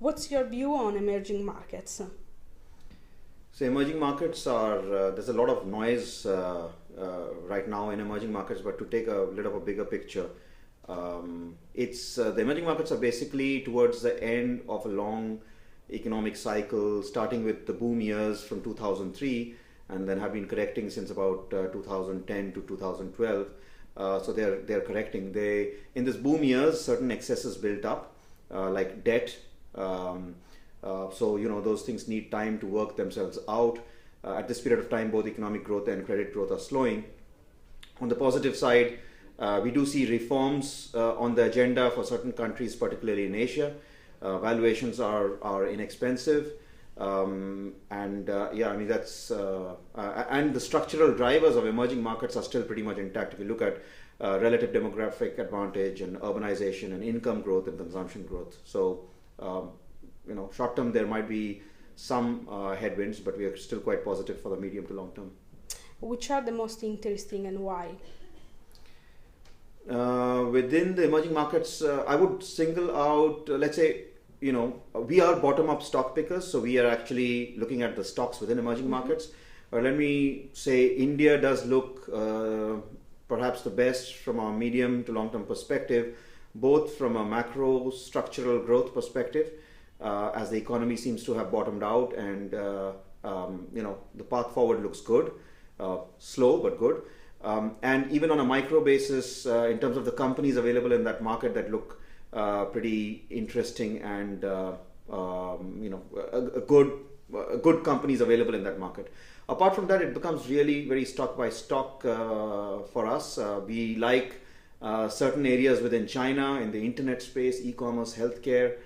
What's your view on emerging markets? So emerging markets are, there's a lot of noise right now in emerging markets, but to take a little of a bigger picture, the emerging markets are basically towards the end of a long economic cycle, starting with the boom years from 2003, and then have been correcting since about 2010 to 2012. So they're correcting. In this boom years, certain excesses built up, like debt. So those things need time to work themselves out. At this period of time, both economic growth and credit growth are slowing. On the positive side, we do see reforms on the agenda for certain countries, particularly in Asia. Valuations are inexpensive, and that's and the structural drivers of emerging markets are still pretty much intact. If you look at relative demographic advantage and urbanization and income growth and consumption growth, so short term there might be some headwinds, but we are still quite positive for the medium to long term. Which are the most interesting and why? Within the emerging markets, I would single out, let's say, we are bottom-up stock pickers, so we are actually looking at the stocks within emerging markets. Let me say India does look perhaps the best from a medium to long-term perspective, both from a macro structural growth perspective, as the economy seems to have bottomed out, and the path forward looks good, slow but good. And even on a micro basis, in terms of the companies available in that market that look pretty interesting, and good companies available in that market. Apart from that, it becomes really very stock by stock for us. We like certain areas within China in the internet space, e-commerce, healthcare.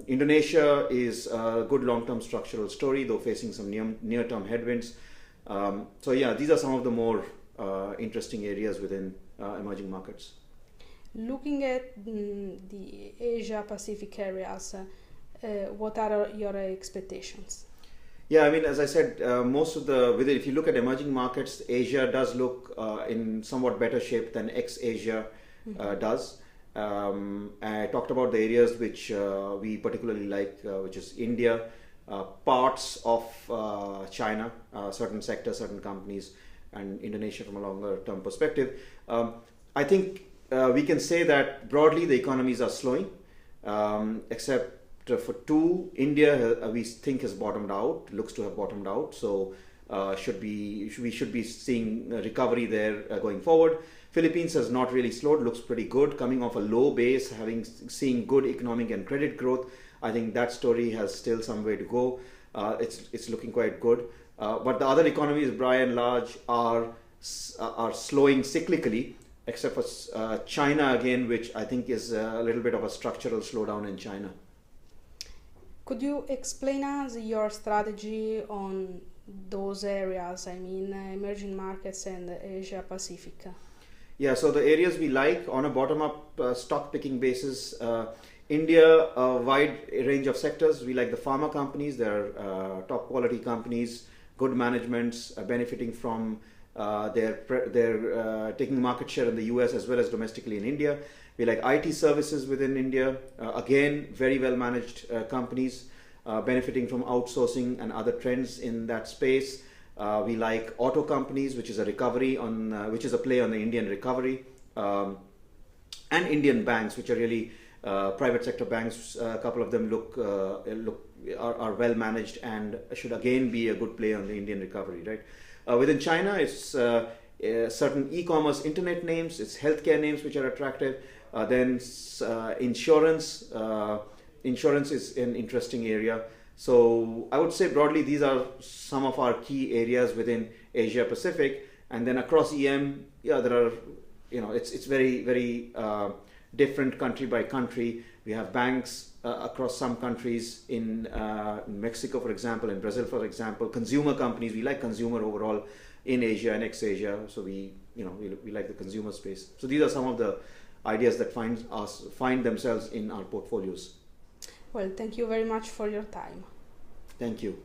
Indonesia is a good long-term structural story, though facing some near-term headwinds. So yeah, these are some of the more interesting areas within emerging markets. Looking at the Asia Pacific areas, what are your expectations? Yeah, I mean, as I said, if you look at emerging markets, Asia does look in somewhat better shape than ex-Asia does. I talked about the areas which we particularly like, which is India, parts of China, certain sectors, certain companies, and Indonesia from a longer term perspective. I think we can say that broadly the economies are slowing, except for two. India we think has bottomed out, looks to have bottomed out, so we should be seeing a recovery there going forward. Philippines has not really slowed, looks pretty good, coming off a low base, seeing good economic and credit growth. I think that story has still some way to go. It's looking quite good. But the other economies, by and large, are slowing cyclically, except for China again, which I think is a little bit of a structural slowdown in China. Could you explain us your strategy on those areas, I mean emerging markets and Asia Pacific? Yeah, so the areas we like on a bottom-up stock picking basis, India, a wide range of sectors. We like the pharma companies. They're top quality companies, good managements, benefiting from their taking market share in the US as well as domestically in India. We like IT services within India. Again, very well managed companies, benefiting from outsourcing and other trends in that space. We like auto companies, which is a recovery which is a play on the Indian recovery, and Indian banks, which are really private sector banks. A couple of them are well managed and should again be a good play on the Indian recovery. Right. Within China, it's certain e-commerce internet names, it's healthcare names which are attractive. Then insurance. Insurance is an interesting area. So I would say broadly these are some of our key areas within Asia Pacific, and then across EM, yeah, there are, it's very, very different country by country. We have banks across some countries in Mexico, for example, in Brazil, for example. Consumer companies, we like consumer overall in Asia and ex-Asia, so we like the consumer space. So these are some of the ideas that find themselves in our portfolios. Well, thank you very much for your time. Thank you.